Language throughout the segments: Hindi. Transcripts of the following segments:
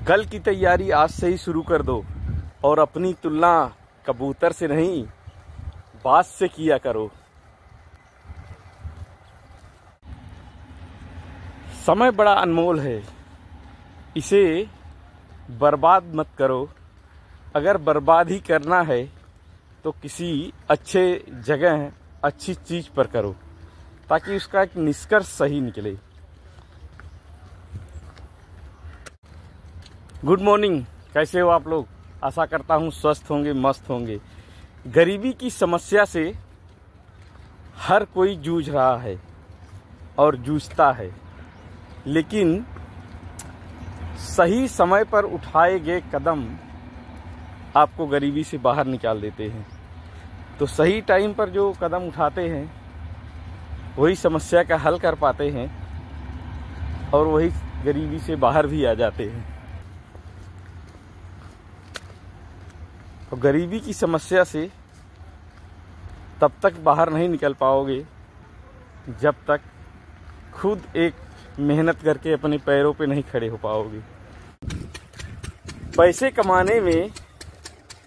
कल की तैयारी आज से ही शुरू कर दो और अपनी तुलना कबूतर से नहीं बाज से किया करो। समय बड़ा अनमोल है, इसे बर्बाद मत करो। अगर बर्बाद ही करना है तो किसी अच्छे जगह अच्छी चीज़ पर करो ताकि उसका एक निष्कर्ष सही निकले। गुड मॉर्निंग, कैसे हो आप लोग? आशा करता हूँ स्वस्थ होंगे, मस्त होंगे। गरीबी की समस्या से हर कोई जूझ रहा है और जूझता है, लेकिन सही समय पर उठाए गए कदम आपको गरीबी से बाहर निकाल देते हैं। तो सही टाइम पर जो कदम उठाते हैं वही समस्या का हल कर पाते हैं और वही गरीबी से बाहर भी आ जाते हैं। तो गरीबी की समस्या से तब तक बाहर नहीं निकल पाओगे जब तक खुद एक मेहनत करके अपने पैरों पे नहीं खड़े हो पाओगे। पैसे कमाने में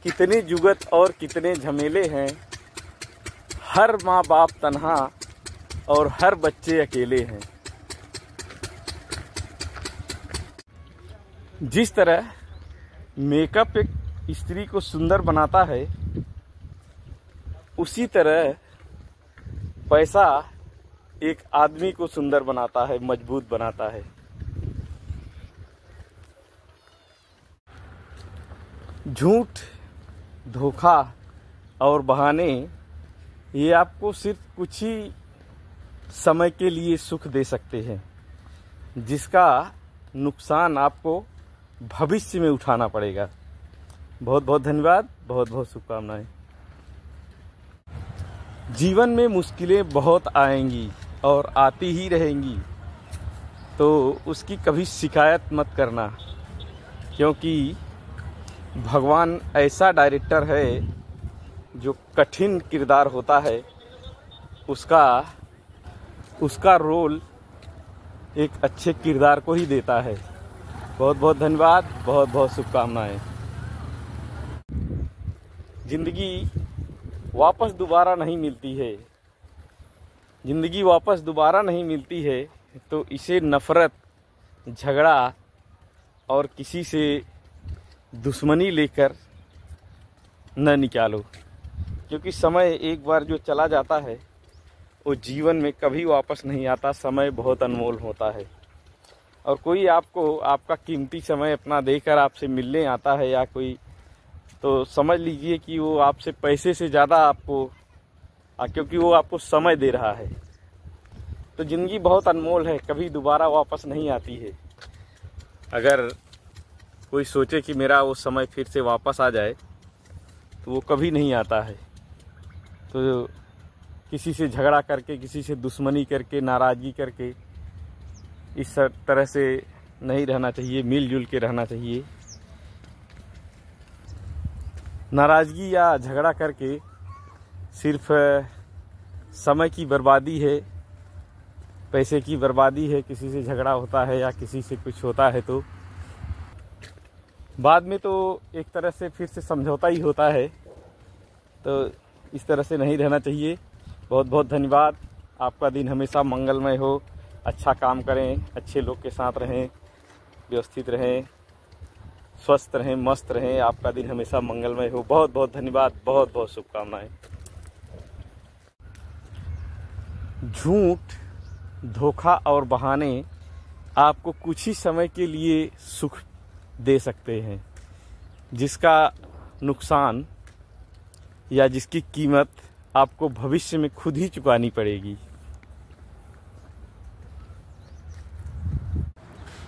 कितने जुगत और कितने झमेले हैं। हर माँ बाप तन्हा और हर बच्चे अकेले हैं। जिस तरह मेकअप एक स्त्री को सुंदर बनाता है, उसी तरह पैसा एक आदमी को सुंदर बनाता है, मजबूत बनाता है। झूठ, धोखा और बहाने ये आपको सिर्फ कुछ ही समय के लिए सुख दे सकते हैं, जिसका नुकसान आपको भविष्य में उठाना पड़ेगा। बहुत बहुत धन्यवाद, बहुत बहुत शुभकामनाएं। जीवन में मुश्किलें बहुत आएंगी और आती ही रहेंगी, तो उसकी कभी शिकायत मत करना, क्योंकि भगवान ऐसा डायरेक्टर है जो कठिन किरदार होता है उसका रोल एक अच्छे किरदार को ही देता है। बहुत बहुत धन्यवाद, बहुत बहुत शुभकामनाएं। जिंदगी वापस दोबारा नहीं मिलती है। जिंदगी वापस दोबारा नहीं मिलती है, तो इसे नफरत, झगड़ा और किसी से दुश्मनी लेकर न निकालो, क्योंकि समय एक बार जो चला जाता है वो जीवन में कभी वापस नहीं आता। समय बहुत अनमोल होता है और कोई आपको आपका कीमती समय अपना देकर आपसे मिलने आता है या कोई, तो समझ लीजिए कि वो आपसे पैसे से ज़्यादा आपको, क्योंकि वो आपको समय दे रहा है। तो ज़िंदगी बहुत अनमोल है, कभी दोबारा वापस नहीं आती है। अगर कोई सोचे कि मेरा वो समय फिर से वापस आ जाए, तो वो कभी नहीं आता है। तो किसी से झगड़ा करके, किसी से दुश्मनी करके, नाराज़गी करके इस तरह से नहीं रहना चाहिए। मिलजुल के रहना चाहिए। नाराज़गी या झगड़ा करके सिर्फ समय की बर्बादी है, पैसे की बर्बादी है। किसी से झगड़ा होता है या किसी से कुछ होता है तो बाद में तो एक तरह से फिर से समझौता ही होता है। तो इस तरह से नहीं रहना चाहिए। बहुत बहुत धन्यवाद। आपका दिन हमेशा मंगलमय हो। अच्छा काम करें, अच्छे लोग के साथ रहें, व्यवस्थित रहें, स्वस्थ रहें, मस्त रहें। आपका दिन हमेशा मंगलमय हो। बहुत बहुत धन्यवाद, बहुत बहुत शुभकामनाएं। झूठ, धोखा और बहाने आपको कुछ ही समय के लिए सुख दे सकते हैं, जिसका नुकसान या जिसकी कीमत आपको भविष्य में खुद ही चुकानी पड़ेगी।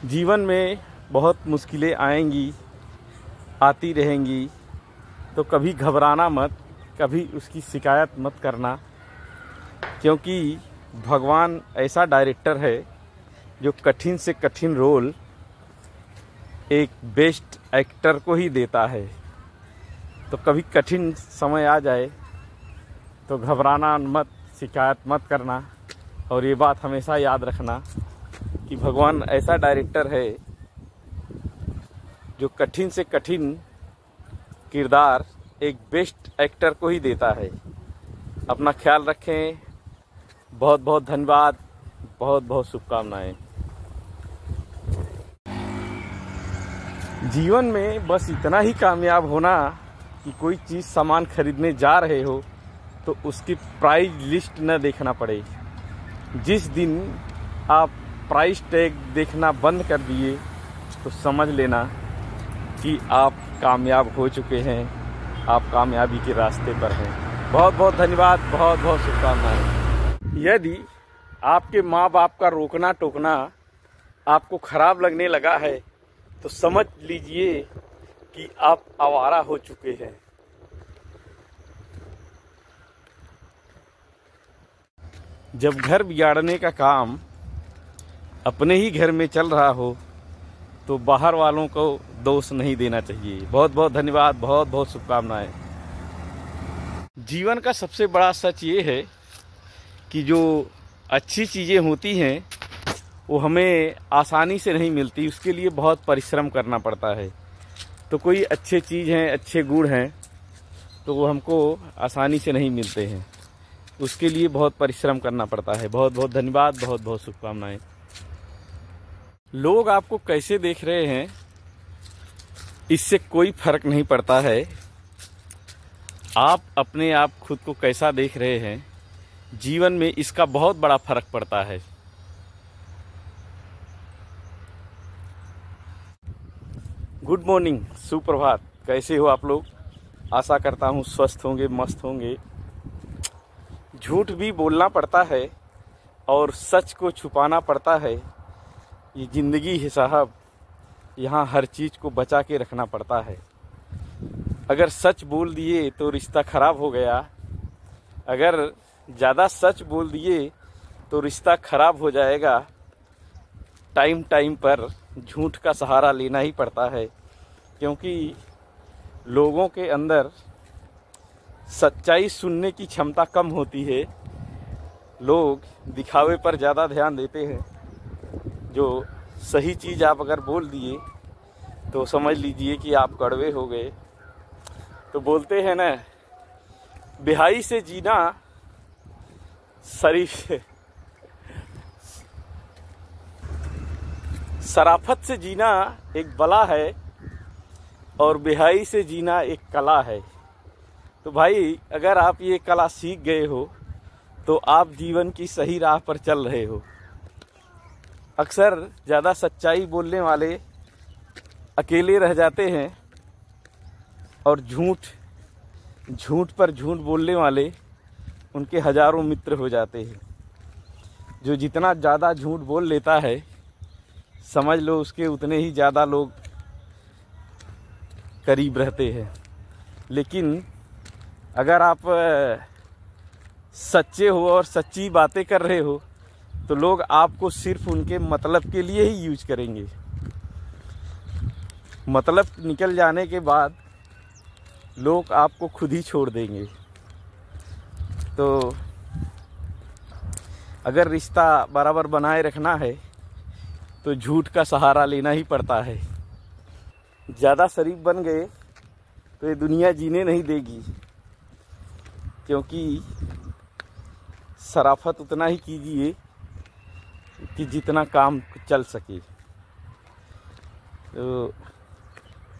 जीवन में बहुत मुश्किलें आएंगी, आती रहेंगी, तो कभी घबराना मत, कभी उसकी शिकायत मत करना, क्योंकि भगवान ऐसा डायरेक्टर है जो कठिन से कठिन रोल एक बेस्ट एक्टर को ही देता है। तो कभी कठिन समय आ जाए तो घबराना मत, शिकायत मत करना, और ये बात हमेशा याद रखना कि भगवान ऐसा डायरेक्टर है जो कठिन से कठिन किरदार एक बेस्ट एक्टर को ही देता है। अपना ख्याल रखें। बहुत बहुत धन्यवाद। बहुत बहुत शुभकामनाएं। जीवन में बस इतना ही कामयाब होना कि कोई चीज़ सामान खरीदने जा रहे हो तो उसकी प्राइस लिस्ट न देखना पड़े। जिस दिन आप प्राइस टैग देखना बंद कर दिए तो समझ लेना कि आप कामयाब हो चुके हैं, आप कामयाबी के रास्ते पर हैं। बहुत बहुत धन्यवाद। बहुत बहुत शुभकामनाएं। यदि आपके माँ बाप का रोकना टोकना आपको खराब लगने लगा है तो समझ लीजिए कि आप आवारा हो चुके हैं। जब घर बिगाड़ने का काम अपने ही घर में चल रहा हो तो बाहर वालों को दोष नहीं देना चाहिए। बहुत बहुत धन्यवाद। बहुत बहुत शुभकामनाएं। जीवन का सबसे बड़ा सच ये है कि जो अच्छी चीज़ें होती हैं वो हमें आसानी से नहीं मिलती, उसके लिए बहुत परिश्रम करना पड़ता है। तो कोई अच्छे चीज़ हैं, अच्छे गुण हैं तो वो हमको आसानी से नहीं मिलते हैं, उसके लिए बहुत परिश्रम करना पड़ता है। बहुत बहुत धन्यवाद। बहुत बहुत शुभकामनाएं। लोग आपको कैसे देख रहे हैं इससे कोई फर्क नहीं पड़ता है। आप अपने आप खुद को कैसा देख रहे हैं, जीवन में इसका बहुत बड़ा फर्क पड़ता है। गुड मॉर्निंग, सुप्रभात। कैसे हो आप लोग? आशा करता हूँ स्वस्थ होंगे, मस्त होंगे। झूठ भी बोलना पड़ता है और सच को छुपाना पड़ता है। ये ज़िंदगी है साहब, यहाँ हर चीज़ को बचा के रखना पड़ता है। अगर सच बोल दिए तो रिश्ता ख़राब हो गया, अगर ज़्यादा सच बोल दिए तो रिश्ता ख़राब हो जाएगा। टाइम टाइम पर झूठ का सहारा लेना ही पड़ता है, क्योंकि लोगों के अंदर सच्चाई सुनने की क्षमता कम होती है। लोग दिखावे पर ज़्यादा ध्यान देते हैं। जो सही चीज़ आप अगर बोल दिए तो समझ लीजिए कि आप कड़वे हो गए। तो बोलते हैं ना, बेहाई से जीना शराफत से जीना एक बला है और बेहाई से जीना एक कला है। तो भाई, अगर आप ये कला सीख गए हो तो आप जीवन की सही राह पर चल रहे हो। अक्सर ज़्यादा सच्चाई बोलने वाले अकेले रह जाते हैं और झूठ पर झूठ बोलने वाले उनके हजारों मित्र हो जाते हैं। जो जितना ज़्यादा झूठ बोल लेता है, समझ लो उसके उतने ही ज़्यादा लोग करीब रहते हैं। लेकिन अगर आप सच्चे हो और सच्ची बातें कर रहे हो तो लोग आपको सिर्फ उनके मतलब के लिए ही यूज करेंगे। मतलब निकल जाने के बाद लोग आपको खुद ही छोड़ देंगे। तो अगर रिश्ता बराबर बनाए रखना है तो झूठ का सहारा लेना ही पड़ता है। ज़्यादा शरीफ बन गए तो ये दुनिया जीने नहीं देगी, क्योंकि शराफत उतना ही कीजिए कि जितना काम चल सके। तो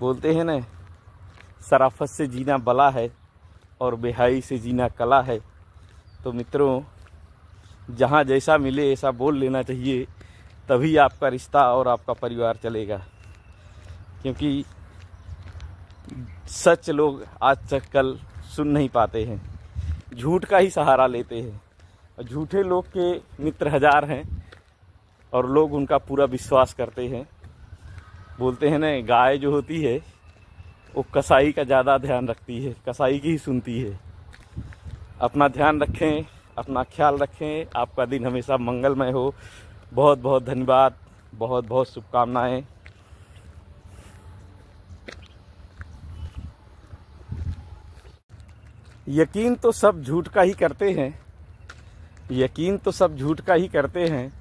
बोलते हैं ना, शराफत से जीना बला है और बेहाई से जीना कला है। तो मित्रों, जहाँ जैसा मिले ऐसा बोल लेना चाहिए, तभी आपका रिश्ता और आपका परिवार चलेगा। क्योंकि सच लोग आज तक कल सुन नहीं पाते हैं, झूठ का ही सहारा लेते हैं। और झूठे लोग के मित्र हजार हैं और लोग उनका पूरा विश्वास करते हैं। बोलते हैं ना, गाय जो होती है वो कसाई का ज़्यादा ध्यान रखती है, कसाई की ही सुनती है। अपना ध्यान रखें, अपना ख्याल रखें। आपका दिन हमेशा मंगलमय हो। बहुत बहुत धन्यवाद। बहुत बहुत शुभकामनाएं। यकीन तो सब झूठ का ही करते हैं, यकीन तो सब झूठ का ही करते हैं।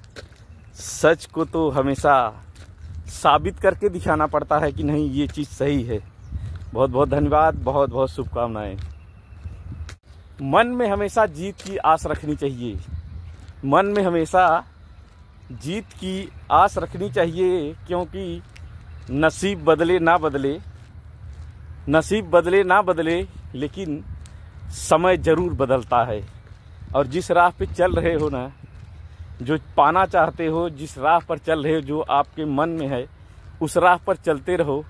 सच को तो हमेशा साबित करके दिखाना पड़ता है कि नहीं ये चीज़ सही है। बहुत बहुत धन्यवाद, बहुत बहुत शुभकामनाएं। मन में हमेशा जीत की आस रखनी चाहिए। मन में हमेशा जीत की आस रखनी चाहिए, क्योंकि नसीब बदले ना बदले, नसीब बदले ना बदले, लेकिन समय ज़रूर बदलता है। और जिस राह पे चल रहे हो ना, जो पाना चाहते हो, जिस राह पर चल रहे हो, जो आपके मन में है, उस राह पर चलते रहो।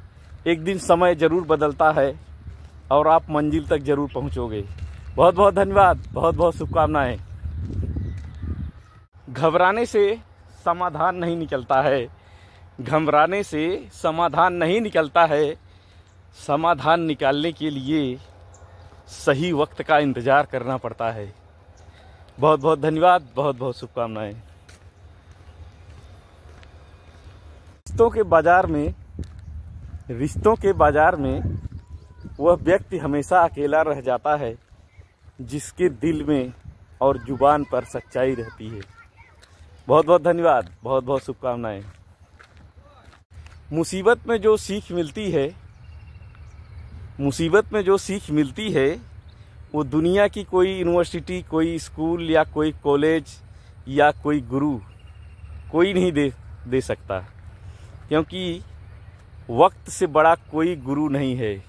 एक दिन समय ज़रूर बदलता है और आप मंजिल तक ज़रूर पहुंचोगे। बहुत बहुत धन्यवाद, बहुत बहुत शुभकामनाएं। घबराने से समाधान नहीं निकलता है, घबराने से समाधान नहीं निकलता है। समाधान निकालने के लिए सही वक्त का इंतज़ार करना पड़ता है। बहुत बहुत धन्यवाद, बहुत बहुत शुभकामनाएं। रिश्तों के बाजार में वह व्यक्ति हमेशा अकेला रह जाता है जिसके दिल में और जुबान पर सच्चाई रहती है। बहुत बहुत धन्यवाद, बहुत बहुत शुभकामनाएं। मुसीबत में जो सीख मिलती है वो दुनिया की कोई यूनिवर्सिटी, कोई स्कूल या कोई कॉलेज या कोई गुरु कोई नहीं दे सकता, क्योंकि वक्त से बड़ा कोई गुरु नहीं है।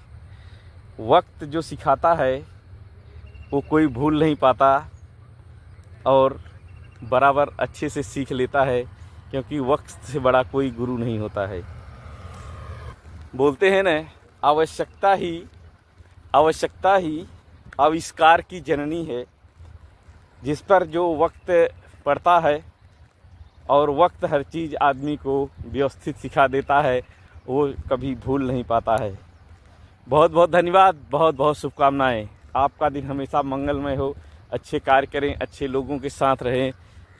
वक्त जो सिखाता है वो कोई भूल नहीं पाता और बराबर अच्छे से सीख लेता है, क्योंकि वक्त से बड़ा कोई गुरु नहीं होता है। बोलते हैं ना, आवश्यकता ही आविष्कार की जननी है। जिस पर जो वक्त पड़ता है और वक्त हर चीज़ आदमी को व्यवस्थित सिखा देता है, वो कभी भूल नहीं पाता है। बहुत बहुत धन्यवाद, बहुत बहुत शुभकामनाएं। आपका दिन हमेशा मंगलमय हो, अच्छे कार्य करें, अच्छे लोगों के साथ रहें,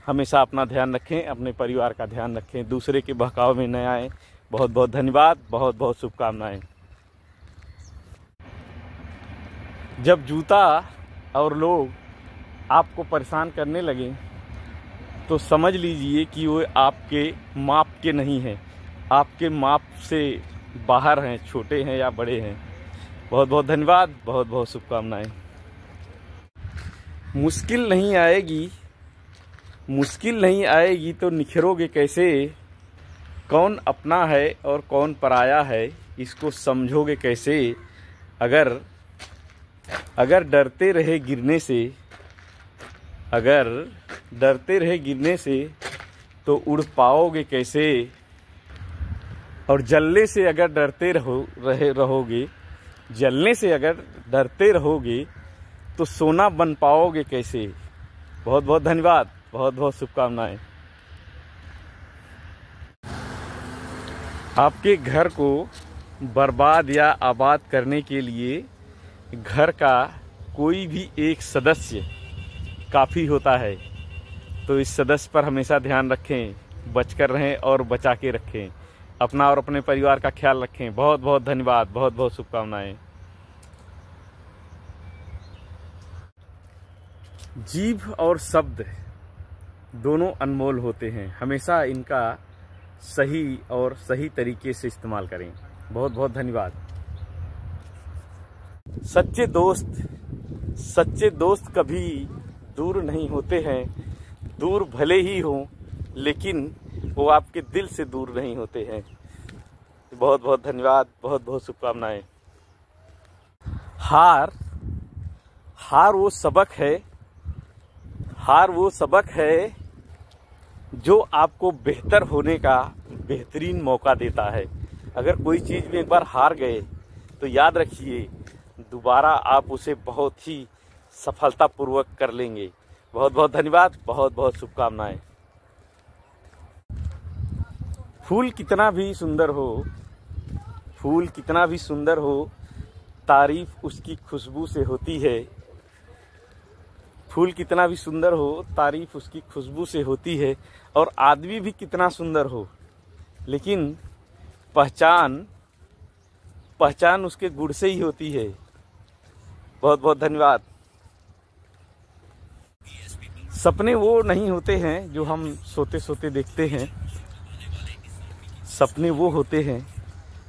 हमेशा अपना ध्यान रखें, अपने परिवार का ध्यान रखें, दूसरे के बहकाव में न आएँ। बहुत बहुत धन्यवाद, बहुत बहुत शुभकामनाएं। जब जूता और लोग आपको परेशान करने लगे तो समझ लीजिए कि वो आपके माप के नहीं हैं, आपके माप से बाहर हैं, छोटे हैं या बड़े हैं। बहुत बहुत धन्यवाद, बहुत बहुत शुभकामनाएं। मुश्किल नहीं आएगी तो निखरोगे कैसे? कौन अपना है और कौन पराया है, इसको समझोगे कैसे? अगर डरते रहे गिरने से तो उड़ पाओगे कैसे? और जलने से अगर डरते रहोगे तो सोना बन पाओगे कैसे? बहुत बहुत धन्यवाद, बहुत बहुत शुभकामनाएं। आपके घर को बर्बाद या आबाद करने के लिए घर का कोई भी एक सदस्य काफ़ी होता है। तो इस सदस्य पर हमेशा ध्यान रखें, बचकर रहें और बचा के रखें। अपना और अपने परिवार का ख्याल रखें। बहुत बहुत धन्यवाद, बहुत बहुत शुभकामनाएं। जीभ और शब्द दोनों अनमोल होते हैं, हमेशा इनका सही और सही तरीके से इस्तेमाल करें। बहुत बहुत धन्यवाद। सच्चे दोस्त कभी दूर नहीं होते हैं। दूर भले ही हों, लेकिन वो आपके दिल से दूर नहीं होते हैं। बहुत बहुत धन्यवाद, बहुत बहुत शुभकामनाएं। हार वो सबक है जो आपको बेहतर होने का बेहतरीन मौका देता है। अगर कोई चीज़ में एक बार हार गए तो याद रखिए, दोबारा आप उसे बहुत ही सफलतापूर्वक कर लेंगे। बहुत बहुत धन्यवाद, बहुत बहुत शुभकामनाएं। फूल कितना भी सुंदर हो, तारीफ उसकी खुशबू से होती है। फूल कितना भी सुंदर हो, तारीफ उसकी खुशबू से होती है। और आदमी भी कितना सुंदर हो, लेकिन पहचान उसके गुण से ही होती है। बहुत बहुत धन्यवाद। सपने वो नहीं होते हैं जो हम सोते सोते देखते हैं। सपने वो होते हैं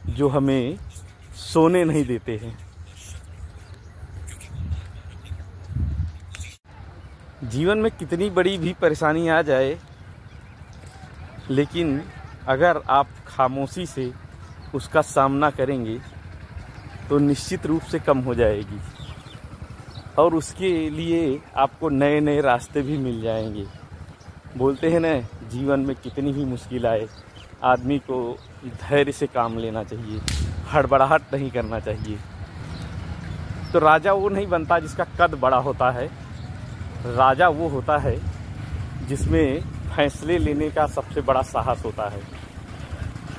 जो हमें सोने नहीं देते हैं। जीवन में कितनी बड़ी भी परेशानी आ जाए, लेकिन अगर आप खामोशी से उसका सामना करेंगे तो निश्चित रूप से कम हो जाएगी, और उसके लिए आपको नए नए रास्ते भी मिल जाएंगे। बोलते हैं ना, जीवन में कितनी भी मुश्किल आए, आदमी को धैर्य से काम लेना चाहिए, हड़बड़ाहट नहीं करना चाहिए। तो राजा वो नहीं बनता जिसका कद बड़ा होता है, राजा वो होता है जिसमें फैसले लेने का सबसे बड़ा साहस होता है।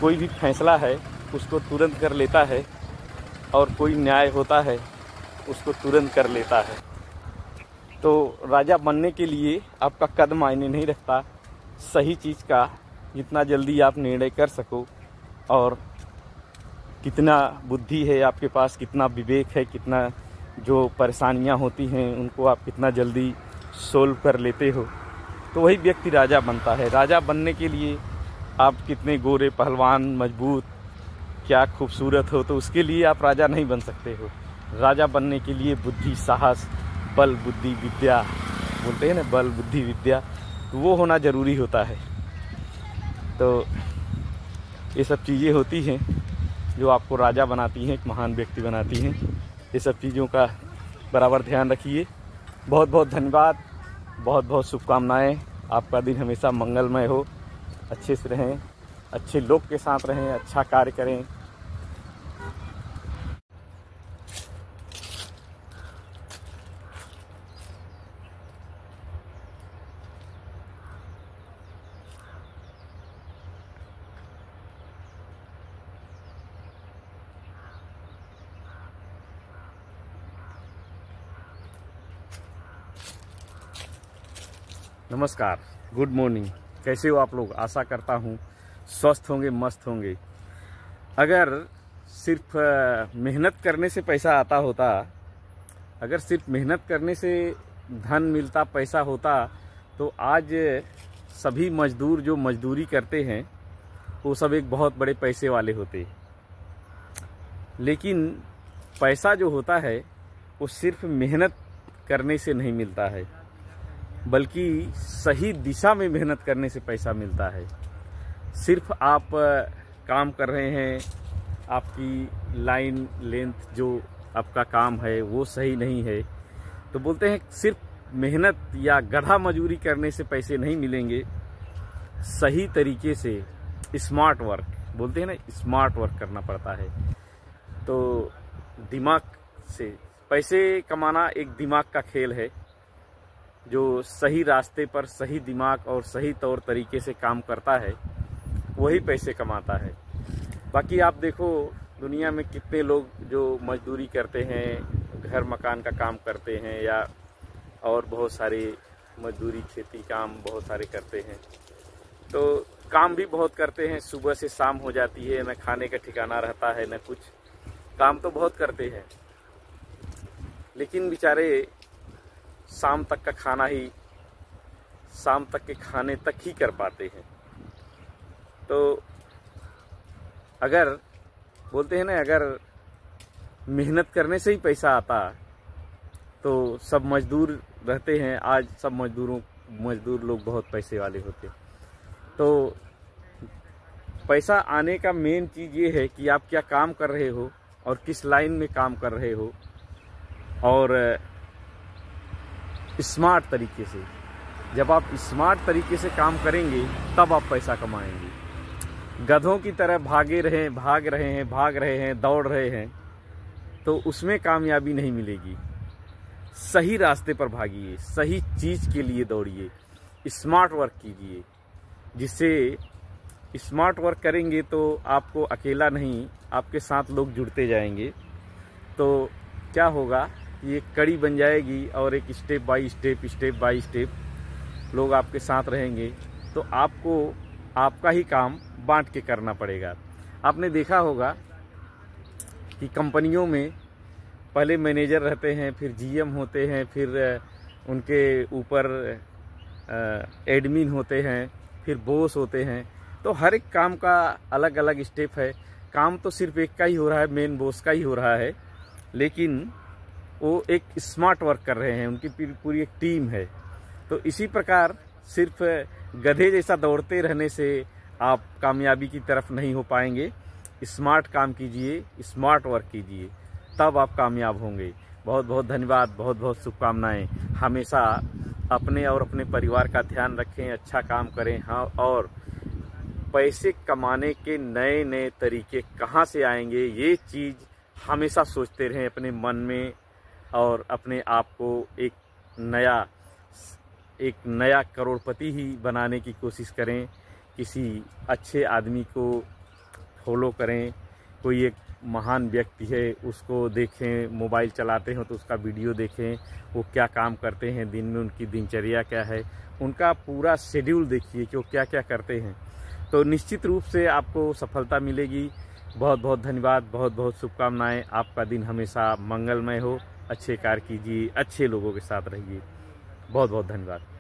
कोई भी फैसला है उसको तुरंत कर लेता है, और कोई न्याय होता है उसको तुरंत कर लेता है। तो राजा बनने के लिए आपका कद मायने नहीं रखता, सही चीज़ का जितना जल्दी आप निर्णय कर सको, और कितना बुद्धि है आपके पास, कितना विवेक है, कितना जो परेशानियां होती हैं उनको आप कितना जल्दी सोल्व कर लेते हो, तो वही व्यक्ति राजा बनता है। राजा बनने के लिए आप कितने गोरे, पहलवान, मजबूत, क्या खूबसूरत हो, तो उसके लिए आप राजा नहीं बन सकते हो। राजा बनने के लिए बुद्धि, साहस, बल, बुद्धि, विद्या, बोलते हैं ना, बल, बुद्धि, विद्या, तो वो होना ज़रूरी होता है। तो ये सब चीज़ें होती हैं जो आपको राजा बनाती हैं, एक महान व्यक्ति बनाती हैं। ये सब चीज़ों का बराबर ध्यान रखिए। बहुत बहुत धन्यवाद, बहुत बहुत शुभकामनाएं। आपका दिन हमेशा मंगलमय हो, अच्छे से रहें, अच्छे लोग के साथ रहें, अच्छा कार्य करें। नमस्कार, गुड मॉर्निंग। कैसे हो आप लोग? आशा करता हूँ स्वस्थ होंगे, मस्त होंगे। अगर सिर्फ मेहनत करने से पैसा आता होता, अगर सिर्फ मेहनत करने से धन मिलता, पैसा होता, तो आज सभी मजदूर जो मजदूरी करते हैं वो सब एक बहुत बड़े पैसे वाले होते। लेकिन पैसा जो होता है वो सिर्फ मेहनत करने से नहीं मिलता है, बल्कि सही दिशा में मेहनत करने से पैसा मिलता है। सिर्फ आप काम कर रहे हैं, आपकी लाइन लेंथ जो आपका काम है वो सही नहीं है, तो बोलते हैं सिर्फ मेहनत या गधा मजूरी करने से पैसे नहीं मिलेंगे। सही तरीके से स्मार्ट वर्क, बोलते हैं ना, स्मार्ट वर्क करना पड़ता है। तो दिमाग से पैसे कमाना एक दिमाग का खेल है। जो सही रास्ते पर सही दिमाग और सही तौर तरीके से काम करता है वही पैसे कमाता है। बाकी आप देखो दुनिया में कितने लोग जो मजदूरी करते हैं, घर मकान का काम करते हैं, या और बहुत सारे मजदूरी, खेती काम बहुत सारे करते हैं। तो काम भी बहुत करते हैं, सुबह से शाम हो जाती है, न खाने का ठिकाना रहता है न कुछ। काम तो बहुत करते हैं, लेकिन बेचारे शाम तक का खाना ही, शाम तक के खाने तक ही कर पाते हैं। तो अगर बोलते हैं ना, अगर मेहनत करने से ही पैसा आता तो सब मजदूर रहते हैं, आज सब मजदूर लोग बहुत पैसे वाले होते। तो पैसा आने का मेन चीज़ ये है कि आप क्या काम कर रहे हो और किस लाइन में काम कर रहे हो, और स्मार्ट तरीके से। जब आप स्मार्ट तरीके से काम करेंगे तब आप पैसा कमाएंगे। गधों की तरह भाग रहे हैं, दौड़ रहे हैं, तो उसमें कामयाबी नहीं मिलेगी। सही रास्ते पर भागिए, सही चीज़ के लिए दौड़िए, स्मार्ट वर्क कीजिए। जिससे स्मार्ट वर्क करेंगे तो आपको अकेला नहीं, आपके साथ लोग जुड़ते जाएंगे। तो क्या होगा, ये कड़ी बन जाएगी, और एक स्टेप बाय स्टेप लोग आपके साथ रहेंगे। तो आपको आपका ही काम बांट के करना पड़ेगा। आपने देखा होगा कि कंपनियों में पहले मैनेजर रहते हैं, फिर जीएम होते हैं, फिर उनके ऊपर एडमिन होते हैं, फिर बॉस होते हैं। तो हर एक काम का अलग अलग स्टेप है। काम तो सिर्फ एक का ही हो रहा है, मेन बॉस का ही हो रहा है, लेकिन वो एक स्मार्ट वर्क कर रहे हैं, उनकी पूरी एक टीम है। तो इसी प्रकार सिर्फ गधे जैसा दौड़ते रहने से आप कामयाबी की तरफ नहीं हो पाएंगे। स्मार्ट काम कीजिए, स्मार्ट वर्क कीजिए, तब आप कामयाब होंगे। बहुत बहुत धन्यवाद, बहुत बहुत शुभकामनाएं। हमेशा अपने और अपने परिवार का ध्यान रखें, अच्छा काम करें। हाँ, और पैसे कमाने के नए नए तरीके कहाँ से आएंगे, ये चीज़ हमेशा सोचते रहें अपने मन में, और अपने आप को एक नया करोड़पति ही बनाने की कोशिश करें। किसी अच्छे आदमी को फॉलो करें, कोई एक महान व्यक्ति है उसको देखें, मोबाइल चलाते हो तो उसका वीडियो देखें, वो क्या काम करते हैं दिन में, उनकी दिनचर्या क्या है, उनका पूरा शेड्यूल देखिए कि वो क्या क्या करते हैं। तो निश्चित रूप से आपको सफलता मिलेगी। बहुत बहुत धन्यवाद, बहुत बहुत शुभकामनाएं। आपका दिन हमेशा मंगलमय हो। अच्छे कार्य कीजिए, अच्छे लोगों के साथ रहिए। बहुत बहुत धन्यवाद।